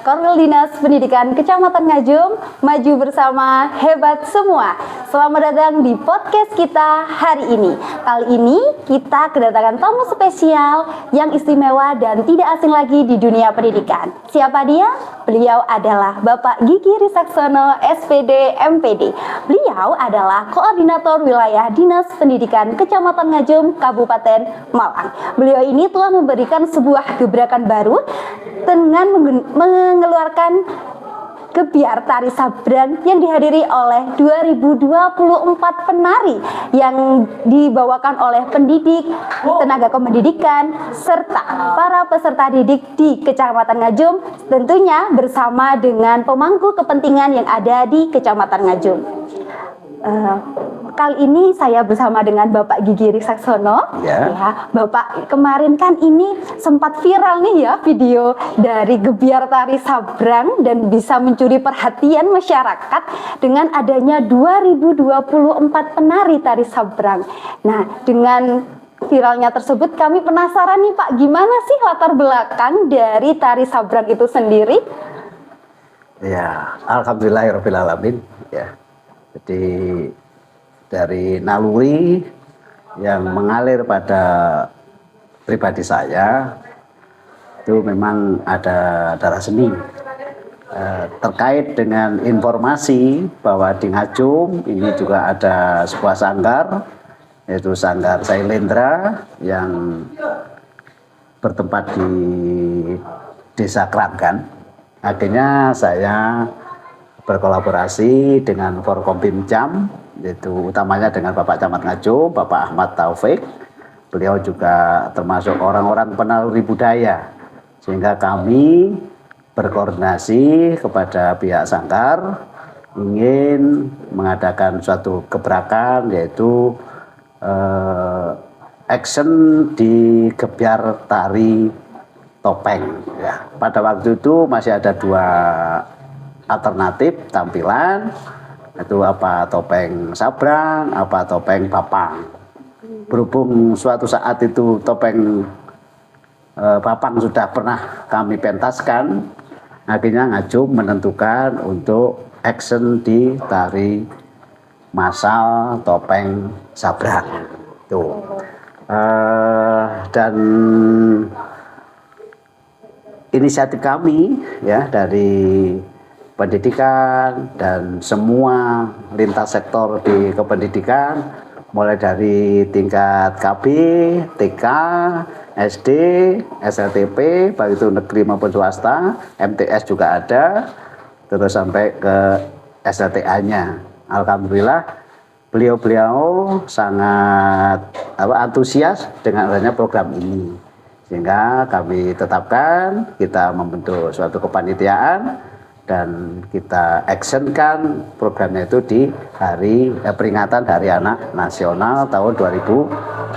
Korwil Dinas Pendidikan Kecamatan Ngajum, maju bersama hebat semua. Selamat datang di podcast kita hari ini. Kali ini kita kedatangan tamu spesial yang istimewa dan tidak asing lagi di dunia pendidikan. Siapa dia? Beliau adalah Bapak Gigi Risaksono, SPD, MPD. Beliau adalah Koordinator Wilayah Dinas Pendidikan Kecamatan Ngajum, Kabupaten Malang. Beliau ini telah memberikan sebuah gebrakan baru dengan mengeluarkan gebyar tari sabrang yang dihadiri oleh 2024 penari yang dibawakan oleh pendidik, tenaga kependidikan, serta para peserta didik di Kecamatan Ngajum, tentunya bersama dengan pemangku kepentingan yang ada di Kecamatan Ngajum. Kali ini saya bersama dengan Bapak Gigi Risaksono. Ya, Bapak, kemarin kan ini sempat viral nih ya video dari gebyar tari sabrang dan bisa mencuri perhatian masyarakat dengan adanya 2024 penari tari sabrang. Nah, dengan viralnya tersebut kami penasaran nih Pak, gimana sih latar belakang dari tari sabrang itu sendiri? Ya, alhamdulillahirrahmanirrahim. Ya, jadi dari naluri yang mengalir pada pribadi saya itu memang ada darah seni terkait dengan informasi bahwa di Ngajum ini juga ada sebuah sanggar, yaitu Sanggar Sailendra yang bertempat di Desa Keranggan. Akhirnya saya berkolaborasi dengan Forkompimcam, yaitu utamanya dengan Bapak Camat Ngajum, Bapak Ahmad Taufik. Beliau juga termasuk orang-orang penaluri budaya, sehingga kami berkoordinasi kepada pihak sanggar ingin mengadakan suatu gebrakan, yaitu action di gebyar tari topeng. Ya, pada waktu itu masih ada dua alternatif tampilan, itu apa topeng sabrang, apa topeng bapang. Berhubung suatu saat itu topeng bapang sudah pernah kami pentaskan, akhirnya Ngajum menentukan untuk action di tari massal topeng sabrang. Tuh. Dan inisiatif kami ya dari pendidikan dan semua lintas sektor di kependidikan, mulai dari tingkat KB, TK, SD, SLTP, baik itu negeri maupun swasta, MTS juga ada, terus sampai ke SLTA-nya. Alhamdulillah beliau-beliau sangat antusias dengan adanya program ini, sehingga kami tetapkan kita membentuk suatu kepanitiaan dan kita actionkan programnya itu di hari peringatan Hari Anak Nasional tahun 2024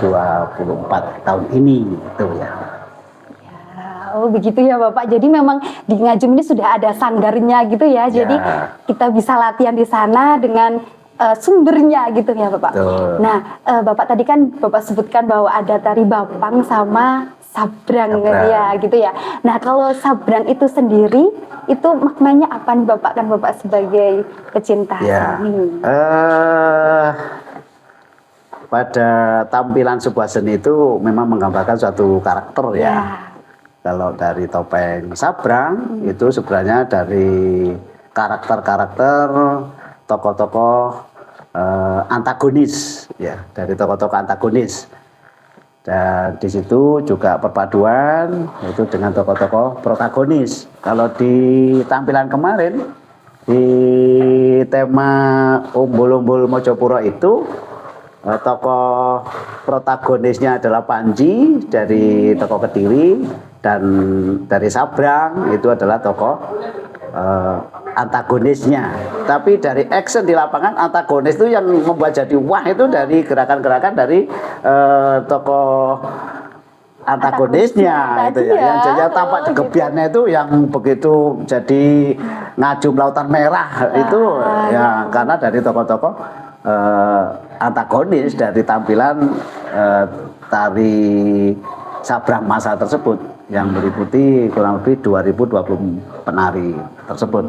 tahun ini itu ya. Oh begitu ya Bapak. Jadi memang di Ngajum ini sudah ada sanggarnya gitu ya. Jadi kita bisa latihan di sana dengan sumbernya gitu ya Bapak. Betul. Nah Bapak tadi kan Bapak sebutkan bahwa ada tari bapang sama sabrang ya gitu ya. Nah kalau sabrang itu sendiri itu maknanya apa nih Bapak, kan Bapak sebagai pecinta seni? Pada tampilan sebuah seni itu memang menggambarkan suatu karakter ya. Kalau dari topeng sabrang itu sebenarnya dari karakter-karakter tokoh-tokoh antagonis ya, dari tokoh-tokoh antagonis. Dan di situ juga perpaduan itu dengan tokoh-tokoh protagonis. Kalau di tampilan kemarin di tema Umbul-Umbul Mojopuro itu tokoh protagonisnya adalah Panji dari tokoh Kediri, dan dari Sabrang itu adalah tokoh antagonisnya. Tapi dari action di lapangan, antagonis itu yang membuat jadi wah itu dari gerakan-gerakan dari tokoh antagonisnya itu ya. Yang jadi tampak gebyarnya itu yang begitu jadi Ngajum Lautan Merah itu ya, karena dari tokoh-tokoh antagonis dari tampilan tari sabrang masa tersebut yang meliputi kurang lebih 2020 penari tersebut.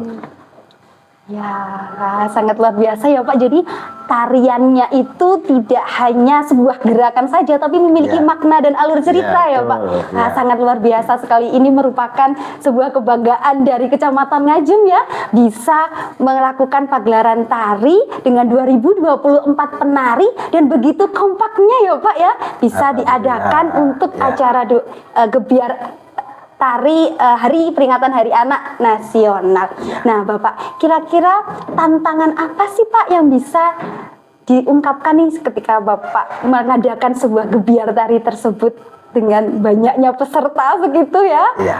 Ya, sangat luar biasa ya Pak. Jadi tariannya itu tidak hanya sebuah gerakan saja, tapi memiliki Ya. makna dan alur cerita ya Pak. betul, Nah, ya. sangat luar biasa sekali. Ini merupakan sebuah kebanggaan dari Kecamatan Ngajum ya, bisa melakukan pagelaran tari dengan 2024 penari dan begitu kompaknya ya Pak ya, bisa diadakan untuk Ya. acara gebiar tari Hari Peringatan Hari Anak Nasional. Nah, Bapak, kira-kira tantangan apa sih Pak yang bisa diungkapkan nih ketika Bapak mengadakan sebuah gebiar tari tersebut dengan banyaknya peserta begitu ya? Iya.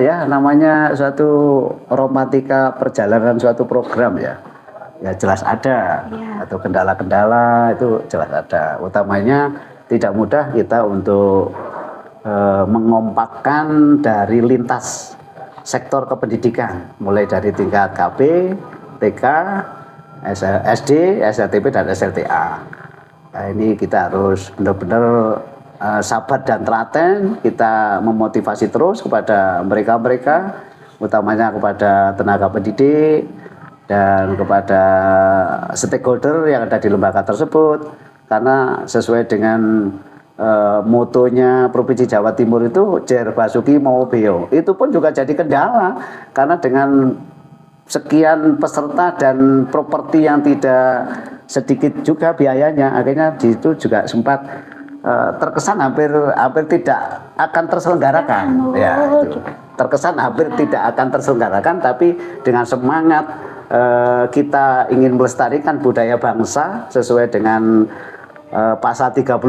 Ya namanya suatu romantika perjalanan suatu program ya. Ya jelas ada. Iya. Atau kendala-kendala itu jelas ada. Utamanya tidak mudah kita untuk mengompakkan dari lintas sektor kependidikan, mulai dari tingkat KB, TK, SD, SLTP dan SLTA. Nah, ini kita harus benar-benar sabar dan telaten, kita memotivasi terus kepada mereka-mereka, utamanya kepada tenaga pendidik dan kepada stakeholder yang ada di lembaga tersebut, karena sesuai dengan motonya Provinsi Jawa Timur itu Jer Basuki mau Beo, itu pun juga jadi kendala karena dengan sekian peserta dan properti yang tidak sedikit juga biayanya, akhirnya di situ juga sempat terkesan hampir tidak akan terselenggarakan. Ya, itu. Terkesan hampir tidak akan terselenggarakan, tapi dengan semangat kita ingin melestarikan budaya bangsa sesuai dengan pasal 32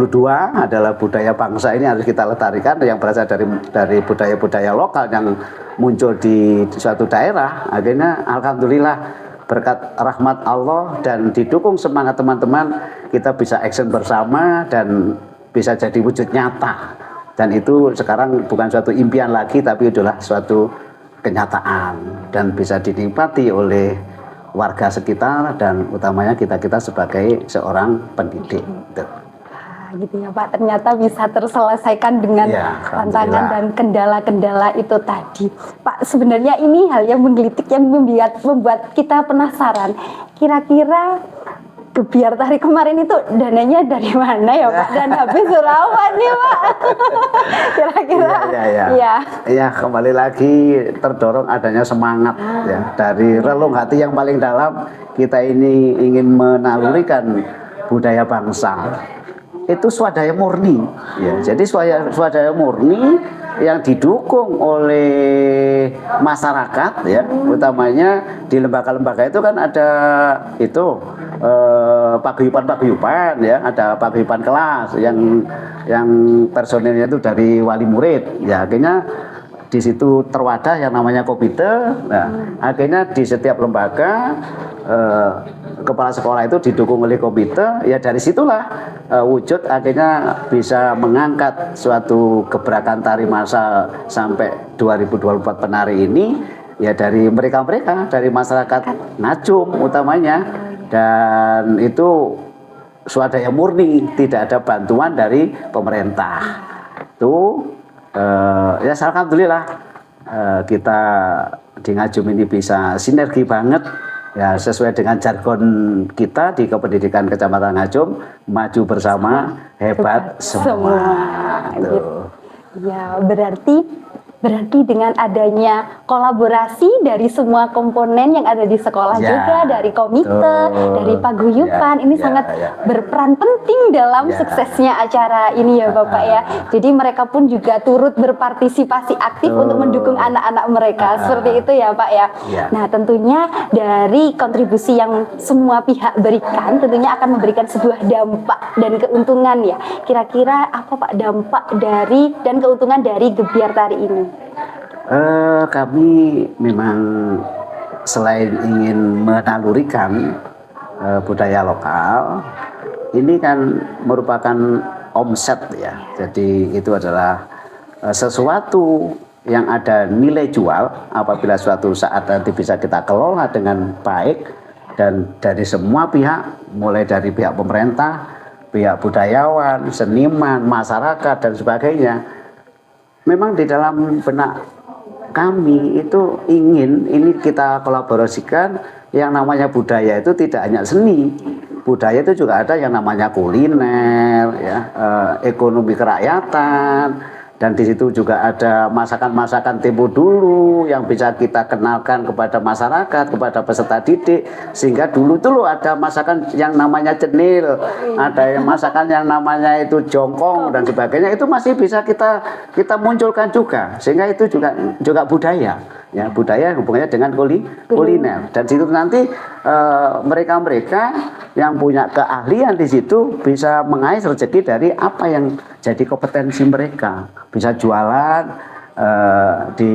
adalah budaya bangsa ini harus kita lestarikan, yang berasal dari budaya-budaya lokal yang muncul di suatu daerah. Akhirnya alhamdulillah berkat rahmat Allah dan didukung semangat teman-teman, kita bisa action bersama dan bisa jadi wujud nyata. Dan itu sekarang bukan suatu impian lagi, tapi adalah suatu kenyataan dan bisa dinikmati oleh warga sekitar dan utamanya kita sebagai seorang pendidik. Gitu ya Pak, ternyata bisa terselesaikan dengan Ya, tantangan dan kendala-kendala itu tadi. Pak, sebenarnya ini hal yang menggelitik yang membuat kita penasaran. Kira-kira gebiar tari kemarin itu dananya dari mana ya Pak? Dan habis berapa nih Pak? Kira-kira. Ya, kembali lagi terdorong adanya semangat ya dari relung hati yang paling dalam. Kita ini ingin menalurikan budaya bangsa. Itu swadaya murni ya. Jadi swadaya murni yang didukung oleh masyarakat ya, utamanya di lembaga-lembaga itu kan ada itu paguyuban ya, ada paguyuban kelas yang personilnya itu dari wali murid ya, akhirnya di situ terwadah yang namanya komite. Nah, akhirnya di setiap lembaga kepala sekolah itu didukung oleh komite, ya dari situlah wujud akhirnya bisa mengangkat suatu gebrakan tari massal sampai 2024 penari ini ya dari mereka-mereka, dari masyarakat Ngajum utamanya, dan itu swadaya murni, tidak ada bantuan dari pemerintah. Itu ya alhamdulillah kita di Ngajum ini bisa sinergi banget ya, sesuai dengan jargon kita di Kependidikan Kecamatan Ngajum, maju bersama, hebat semua. Gitu. Ya, berarti dengan adanya kolaborasi dari semua komponen yang ada di sekolah Ya, juga, dari komite, betul. dari paguyuban, ini sangat berperan penting dalam suksesnya acara ini ya Bapak ya. Jadi mereka pun juga turut berpartisipasi aktif untuk mendukung anak-anak mereka, seperti itu ya Pak ya. Nah, tentunya dari kontribusi yang semua pihak berikan, tentunya akan memberikan sebuah dampak dan keuntungan ya. Kira-kira apa Pak dampak dari dan keuntungan dari gebiar tari ini? Kami memang selain ingin menalurikan budaya lokal, ini kan merupakan omset ya. Jadi itu adalah sesuatu yang ada nilai jual apabila suatu saat nanti bisa kita kelola dengan baik, dan dari semua pihak, mulai dari pihak pemerintah, pihak budayawan, seniman, masyarakat dan sebagainya. Memang di dalam benak kami itu ingin ini kita kolaborasikan yang namanya budaya itu tidak hanya seni. Budaya itu juga ada yang namanya kuliner, ya, ekonomi kerakyatan, dan di situ juga ada masakan-masakan tempo dulu yang bisa kita kenalkan kepada masyarakat, kepada peserta didik, sehingga dulu tuh ada masakan yang namanya cenil, ada yang masakan yang namanya itu jongkong dan sebagainya, itu masih bisa kita munculkan juga, sehingga itu juga budaya. Ya, budaya hubungannya dengan kuliner, dan situ nanti mereka-mereka yang punya keahlian di situ bisa mengais rezeki dari apa yang jadi kompetensi mereka, bisa jualan di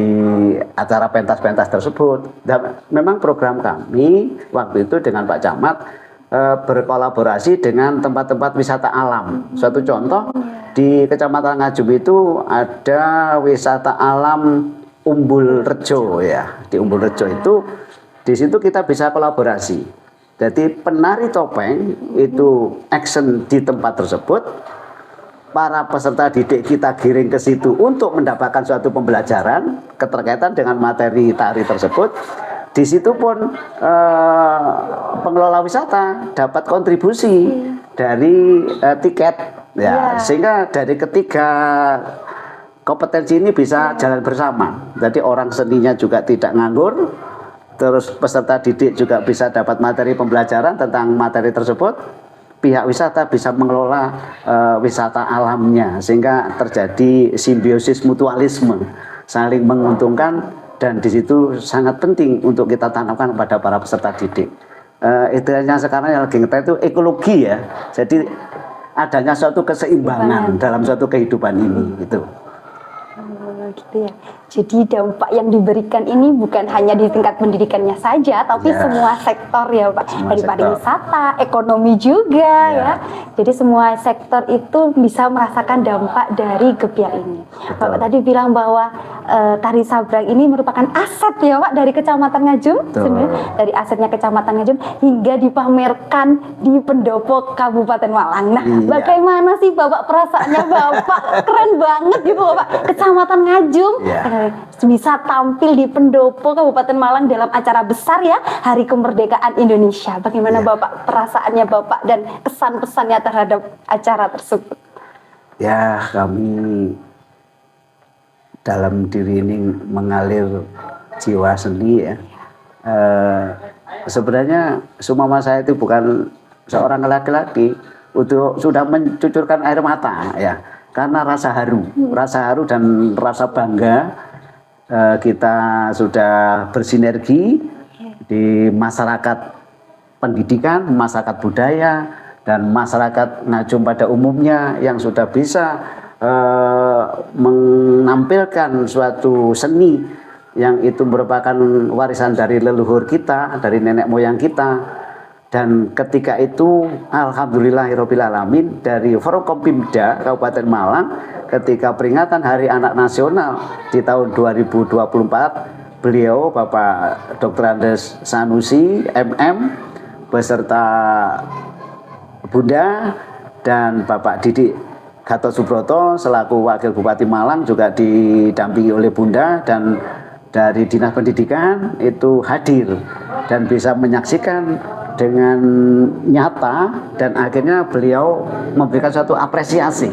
acara pentas-pentas tersebut. Dan memang program kami waktu itu dengan Pak Camat berkolaborasi dengan tempat-tempat wisata alam. Suatu contoh di Kecamatan Ngajum itu ada wisata alam Umbul Rejo, ya. Di Umbul Rejo itu di situ kita bisa kolaborasi. Jadi penari topeng itu action di tempat tersebut, para peserta didik kita giring ke situ untuk mendapatkan suatu pembelajaran keterkaitan dengan materi tari tersebut. Di situ pun pengelola wisata dapat kontribusi dari tiket, ya. Sehingga dari ketiga kompetensi ini bisa jalan bersama. Jadi orang seninya juga tidak nganggur, terus peserta didik juga bisa dapat materi pembelajaran tentang materi tersebut. Pihak wisata bisa mengelola wisata alamnya, sehingga terjadi simbiosis mutualisme, saling menguntungkan, dan di situ sangat penting untuk kita tanamkan kepada para peserta didik. Istilahnya sekarang yang lagi ngetren itu ekologi, ya. Jadi adanya suatu keseimbangan dalam suatu kehidupan ini, gitu. Gitu ya. Jadi dampak yang diberikan ini bukan hanya di tingkat pendidikannya saja, tapi semua sektor, ya Pak. Dari pariwisata, ekonomi juga, ya. Jadi semua sektor itu bisa merasakan dampak dari gebyar ini. Bapak tadi bilang bahwa tari sabrang ini merupakan aset, ya Pak, dari Kecamatan Ngajum. Dari asetnya Kecamatan Ngajum hingga dipamerkan di pendopo Kabupaten Malang. Nah, bagaimana sih Bapak perasaannya Bapak? Keren banget gitu loh Pak. Kecamatan Ngajum bisa tampil di pendopo Kabupaten Malang dalam acara besar, ya, Hari Kemerdekaan Indonesia. Bagaimana Bapak perasaannya Bapak dan kesan-pesannya terhadap acara tersebut? Ya, kami dalam diri ini mengalir jiwa seni, ya. Sebenarnya Sumama saya itu bukan seorang laki-laki untuk sudah mencucurkan air mata, ya, karena rasa haru dan rasa bangga. Kita sudah bersinergi di masyarakat pendidikan, masyarakat budaya, dan masyarakat Ngajum pada umumnya yang sudah bisa menampilkan suatu seni yang itu merupakan warisan dari leluhur kita, dari nenek moyang kita. Dan ketika itu alhamdulillahirabbil alamin dari Forkompimda Kabupaten Malang, ketika peringatan Hari Anak Nasional di tahun 2024, beliau Bapak Dr. Andes Sanusi MM beserta Bunda dan Bapak Didik Gatot Subroto selaku Wakil Bupati Malang juga didampingi oleh Bunda dan dari Dinas Pendidikan itu hadir dan bisa menyaksikan dengan nyata, dan akhirnya beliau memberikan suatu apresiasi.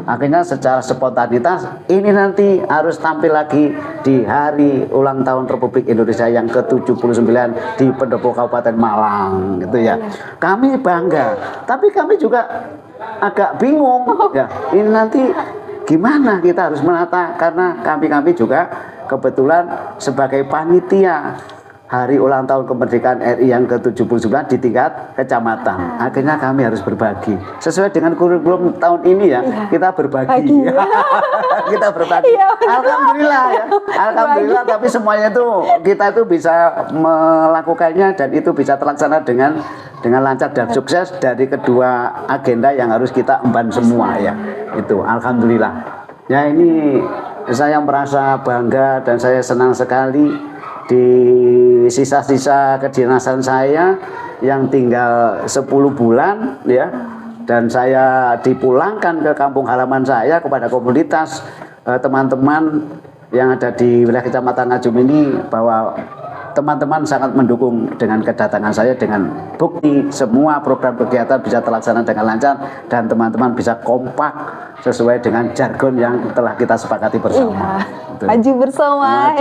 Akhirnya secara spontanitas ini nanti harus tampil lagi di hari ulang tahun Republik Indonesia yang ke-79 di Pendopo Kabupaten Malang, gitu ya. Kami bangga, tapi kami juga agak bingung, ya. Ini nanti gimana kita harus menata, karena kami juga kebetulan sebagai panitia Hari Ulang Tahun Kemerdekaan RI yang ke-79 di tingkat kecamatan. Akhirnya kami harus berbagi. Sesuai dengan kurikulum tahun ini, ya, kita berbagi. Kita berbagi. Alhamdulillah, ya. Alhamdulillah, tapi semuanya itu kita itu bisa melakukannya dan itu bisa terlaksana dengan lancar dan sukses dari kedua agenda yang harus kita emban semua, ya. Itu alhamdulillah. Ya, ini saya merasa bangga dan saya senang sekali di sisa-sisa kedinasan saya yang tinggal 10 bulan, ya, dan saya dipulangkan ke kampung halaman saya kepada komunitas teman-teman yang ada di wilayah Kecamatan Ngajum ini, bahwa teman-teman sangat mendukung dengan kedatangan saya, dengan bukti semua program kegiatan bisa terlaksana dengan lancar dan teman-teman bisa kompak sesuai dengan jargon yang telah kita sepakati bersama. Iya. Maju bersama,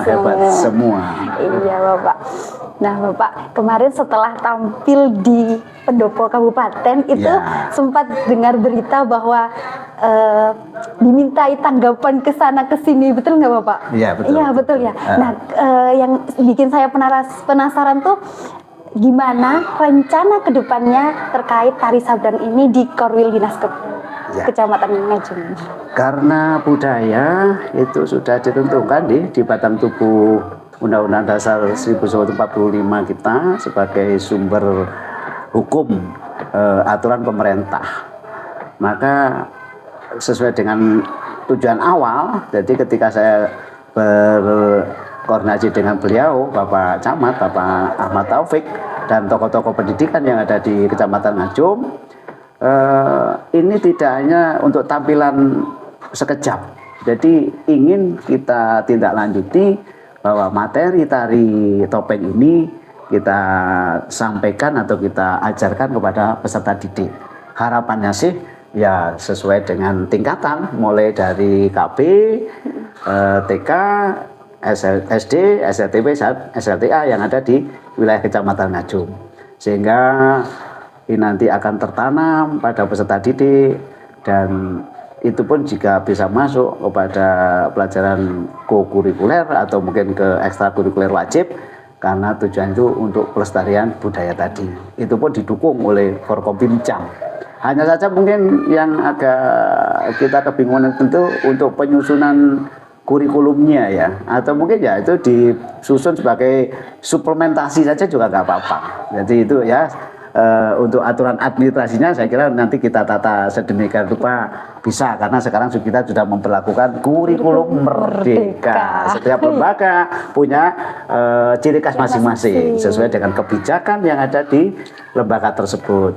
hebat semua. Iya Bapak. Nah Bapak, kemarin setelah tampil di Pendopo Kabupaten itu sempat dengar berita bahwa dimintai tanggapan ke sana ke sini, betul nggak Bapak? Iya betul. Iya betul ya. Nah yang bikin saya penasaran tuh gimana rencana kedepannya terkait tari sabrang ini di Korwil Dinas Kecamatan Ngajum. Karena budaya itu sudah ditentukan di batang tubuh Undang-Undang Dasar 1945 kita sebagai sumber hukum aturan pemerintah. Maka sesuai dengan tujuan awal, jadi ketika saya berkoordinasi dengan beliau, Bapak Camat, Bapak Ahmad Taufik, dan tokoh-tokoh pendidikan yang ada di Kecamatan Ngajum, ini tidak hanya untuk tampilan sekejap, jadi ingin kita tindak lanjuti bahwa materi tari topeng ini kita sampaikan atau kita ajarkan kepada peserta didik. Harapannya sih ya sesuai dengan tingkatan, mulai dari KB, TK, SD, SLTP, SLTA yang ada di wilayah Kecamatan Ngajum, sehingga ini nanti akan tertanam pada peserta didik, dan itu pun jika bisa masuk kepada pelajaran kokurikuler atau mungkin ke ekstrakurikuler wajib, karena tujuan itu untuk pelestarian budaya tadi. Itu pun didukung oleh Forkompimcam. Hanya saja mungkin yang agak kita kebingungan tentu untuk penyusunan kurikulumnya ya, atau mungkin ya itu disusun sebagai suplementasi saja juga nggak apa-apa. Jadi itu ya untuk aturan administrasinya saya kira nanti kita tata sedemikian rupa bisa, karena sekarang kita sudah memperlakukan kurikulum merdeka. Setiap lembaga punya ciri khas masing-masing sesuai dengan kebijakan yang ada di lembaga tersebut.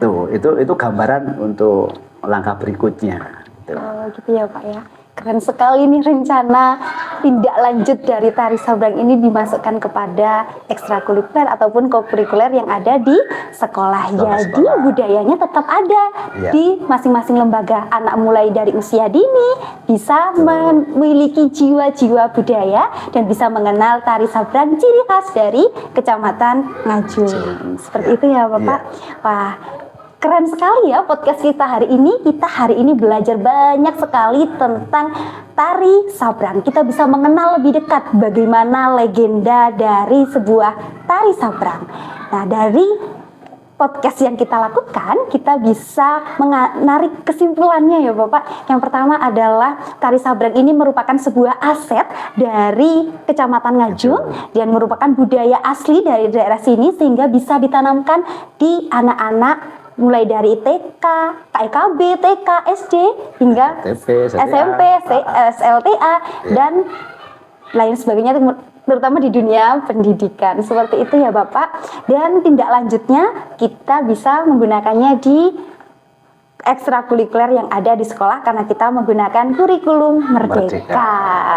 Tuh, itu gambaran untuk langkah berikutnya. Oh gitu ya Pak ya. Keren sekali nih rencana tindak lanjut dari tari sabrang ini dimasukkan kepada ekstrakurikuler ataupun kokurikuler yang ada di sekolah. Jadi budayanya tetap ada di masing-masing lembaga. Anak mulai dari usia dini bisa memiliki jiwa-jiwa budaya dan bisa mengenal tari sabrang ciri khas dari Kecamatan Ngajum. Seperti itu ya Bapak. Wah, keren sekali ya podcast kita hari ini. Kita hari ini belajar banyak sekali tentang tari sabrang. Kita bisa mengenal lebih dekat bagaimana legenda dari sebuah tari sabrang. Nah, dari podcast yang kita lakukan, kita bisa menarik kesimpulannya ya Bapak. Yang pertama adalah tari sabrang ini merupakan sebuah aset dari Kecamatan Ngajum dan merupakan budaya asli dari daerah sini, sehingga bisa ditanamkan di anak-anak mulai dari TK, KIKB, TK, SD hingga SMP, SLTA dan lain sebagainya, terutama di dunia pendidikan. Seperti itu ya Bapak. Dan tindak lanjutnya kita bisa menggunakannya di ekstrakurikuler yang ada di sekolah karena kita menggunakan kurikulum merdeka.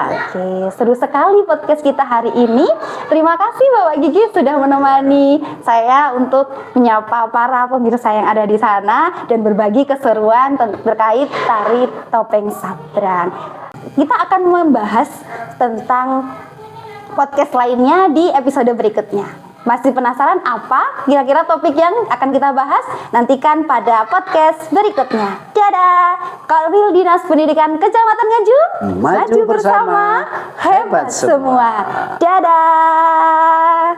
Oke, seru sekali podcast kita hari ini. Terima kasih Bapak Gigi sudah menemani saya untuk menyapa para pemirsa yang ada di sana dan berbagi keseruan terkait tari topeng sabrang. Kita akan membahas tentang podcast lainnya di episode berikutnya. Masih penasaran apa kira-kira topik yang akan kita bahas? Nantikan pada podcast berikutnya. Dadah! Korwil Dinas Pendidikan Kecamatan Ngajum, maju bersama, hebat semua. Dadah!